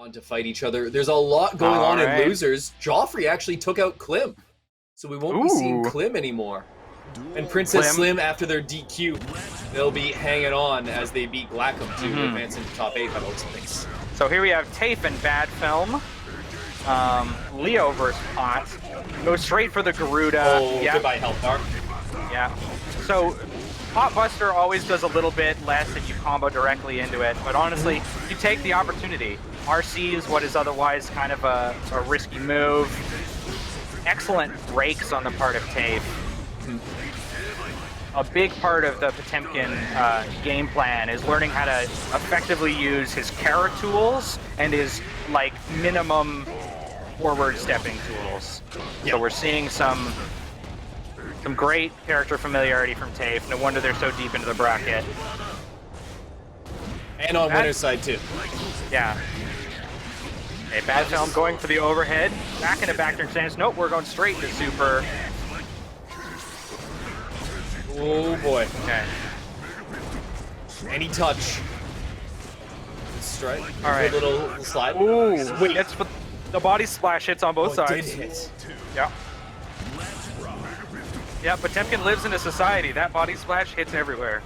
on to fight each other. There's a lot going on in losers. Joffrey actually took out Klim, so we won't be seeing Klim anymore. And Princess Slim, after their DQ, they'll be hanging on as they beat Glackham to advance into top 8 by the looks of things. So here we have TAFYE and BADFELM. Leo versus Pot. Go straight for the Garuda. Oh, goodbye health bar. Yeah. So Pot Buster always does a little bit less and you combo directly into it, but honestly, you take the opportunity. RC is what is otherwise kind of a risky move. Excellent breaks on the part of TAFYE. A big part of the Potemkin game plan is learning how to effectively use his Kara tools and his like minimum forward stepping tools. So we're seeing some great character familiarity from TAFYE. No wonder they're so deep into the bracket. And on winner's side too. Yeah. Okay, BADFELM going for the overhead. Back into backturn stance. Nope, we're going straight into super. Oh boy. Okay. Any touch. Strike. All right. Little slide. Ooh, wait. That's the body splash hits on both sides. It did hit. Yeah. Yeah, Potemkin lives in a society. That body splash hits everywhere.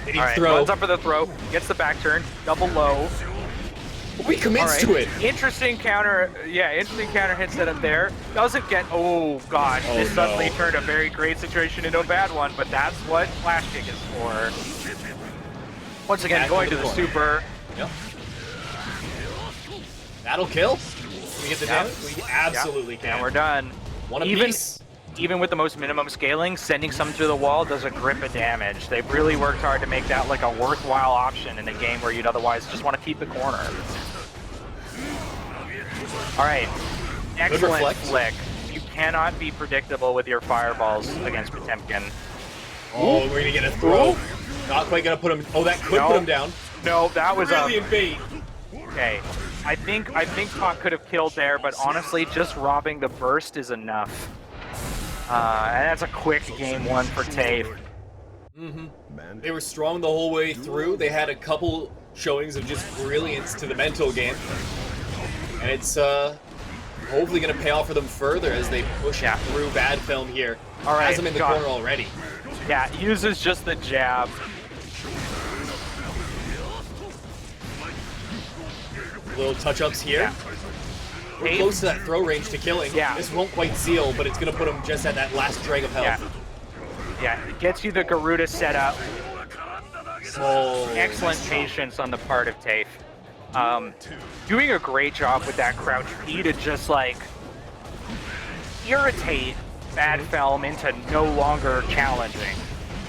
Did he Alright, throw? runs up for the throw. Gets the back turn. Double low. We commits to it. Interesting counter. Yeah, interesting counter hit setup there. Doesn't get. Oh god, this suddenly turned a very great situation into a bad one. But that's what flash kick is for. Once again, going to the super. Yep. That'll kill. Can we get the damage? We absolutely can. And we're done. One apiece. Even with the most minimum scaling, sending some through the wall does a grip of damage. They've really worked hard to make that like a worthwhile option in a game where you'd otherwise just want to keep the corner. All right, excellent flick. You cannot be predictable with your fireballs against Potemkin. Oh, we're gonna get a throw. Not quite gonna put him. Oh, that could put him down. No, that was brilliant bait. Okay, I think Pot could have killed there, but honestly, just robbing the burst is enough. And that's a quick game one for TAFYE. They were strong the whole way through. They had a couple showings of just brilliance to the mental game. And it's hopefully going to pay off for them further as they push through BADFELM here. All right, has him in the corner already. Yeah, uses just the jab. Little touch-ups here. Yeah. We're close to that throw range to killing. Yeah. This won't quite seal, but it's going to put him just at that last drag of health. Yeah, it gets you the Garuda setup. Oh, excellent patience on the part of TAFYE. Doing a great job with that crouch P to just like irritate BADFELM into no longer challenging,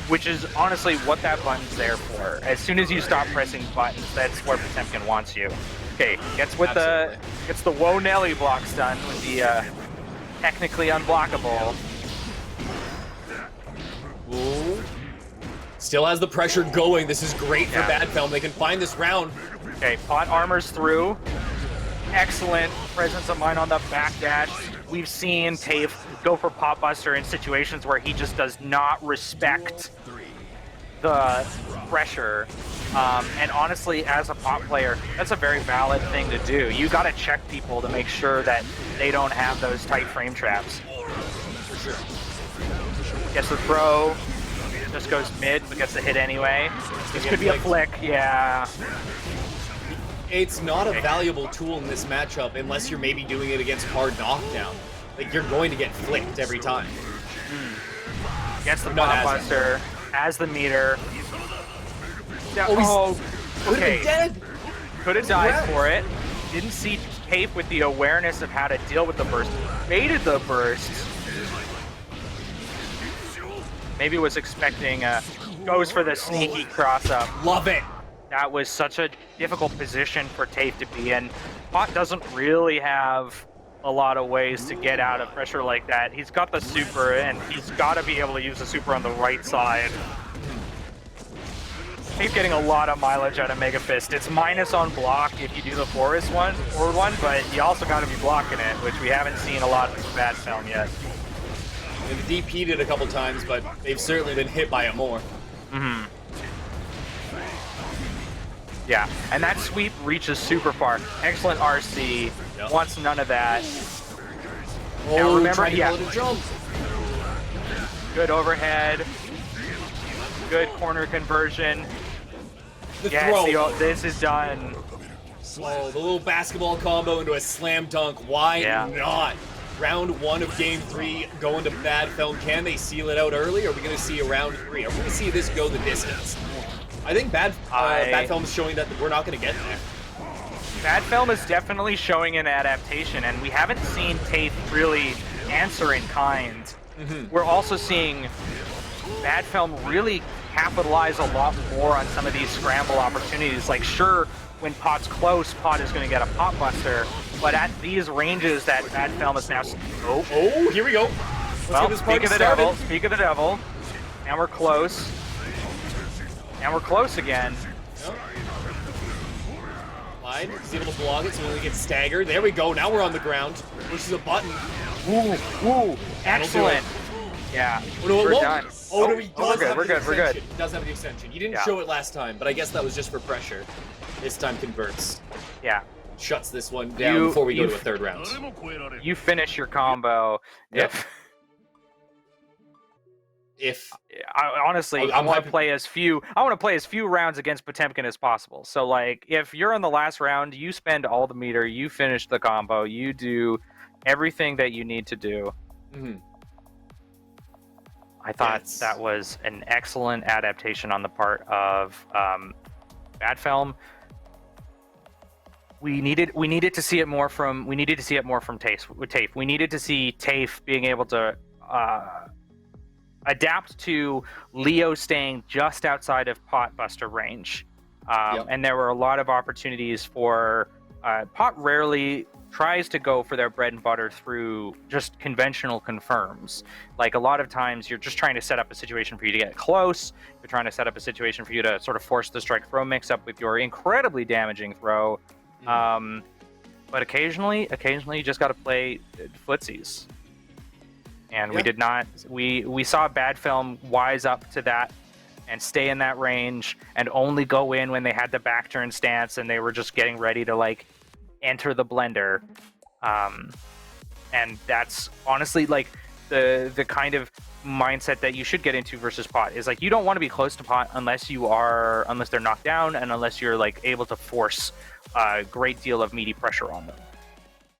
which is honestly what that button's there for. As soon as you stop pressing buttons, that's where Potemkin wants you. Okay, gets the Whoa Nelly blocks done with the technically unblockable. Ooh. Still has the pressure going. This is great for BADFELM. They can find this round. Okay, Pot armors through. Excellent presence of mind on the backdash. We've seen TAFYE go for Pot Buster in situations where he just does not respect the pressure. And honestly, as a Pot player, that's a very valid thing to do. You got to check people to make sure that they don't have those tight frame traps. For sure. Gets the throw, just goes mid, but gets the hit anyway. This could be a flick, yeah. It's not a valuable tool in this matchup unless you're maybe doing it against hard knockdown. Like, you're going to get flicked every time. Gets the Pot Buster, has the meter. Yeah, okay. Dead. Could have died for it. Didn't see TAFYE with the awareness of how to deal with the burst. Baited the burst. Maybe was expecting goes for the sneaky cross up. Love it. That was such a difficult position for TAFYE to be in. Pot doesn't really have a lot of ways to get out of pressure like that. He's got the super, and he's got to be able to use the super on the right side. TAFYE getting a lot of mileage out of Mega Fist. It's minus on block if you do the forward one, but you also got to be blocking it, which we haven't seen a lot of BADFELM yet. They've DP'd it a couple times, but they've certainly been hit by it more. Yeah, and that sweep reaches super far. Excellent RC. Yep. Wants none of that. Oh, now remember, trying to yeah. pull it a jump. Good overhead. Good corner conversion. The Yes, throw. this is done. Oh, the little basketball combo into a slam dunk. Why not? Round 1 of Game 3 going to BADFELM. Can they seal it out early, or are we going to see a round 3? Are we going to see this go the distance? I think BADFELM is showing that we're not going to get there. BADFELM is definitely showing an adaptation, and we haven't seen TAFYE really answer in kind. We're also seeing BADFELM really capitalize a lot more on some of these scramble opportunities. Like, sure, when Pot's close, Pot is going to get a Pot Buster, but at these ranges that BADFELM is now... Oh, here we go. Let's get this party started. Speak of the devil. And we're close. And we're close again. Yep. Slide. He's able to block it, so we only get staggered. There we go. Now we're on the ground. Pushes a button. Ooh. Excellent. Yeah. Oh, no, we're done. Oh, no, he does we're good. He does have the extension. He didn't show it last time, but I guess that was just for pressure. This time converts. Yeah. Shuts this one down before we go to a third round. You finish your combo. Yep. Honestly, I want to play as few rounds against Potemkin as possible. So, like, if you're in the last round, you spend all the meter, you finish the combo, you do everything that you need to do. I thought that was an excellent adaptation on the part of BADFELM. We needed to see it more from TAFYE. We needed to see TAFYE being able to adapt to Leo staying just outside of Pot Buster range. And there were a lot of opportunities for Pot rarely tries to go for their bread and butter through just conventional confirms. Like, a lot of times you're just trying to set up a situation for you to get close. You're trying to set up a situation for you to sort of force the strike throw mix up with your incredibly damaging throw. But occasionally you just got to play footsies. And we did not. We saw BADFELM wise up to that and stay in that range and only go in when they had the back turn stance and they were just getting ready to, like, enter the blender. And that's honestly, like, the kind of mindset that you should get into versus Pot is, like, you don't want to be close to Pot unless they're knocked down and unless you're, like, able to force a great deal of meaty pressure on them.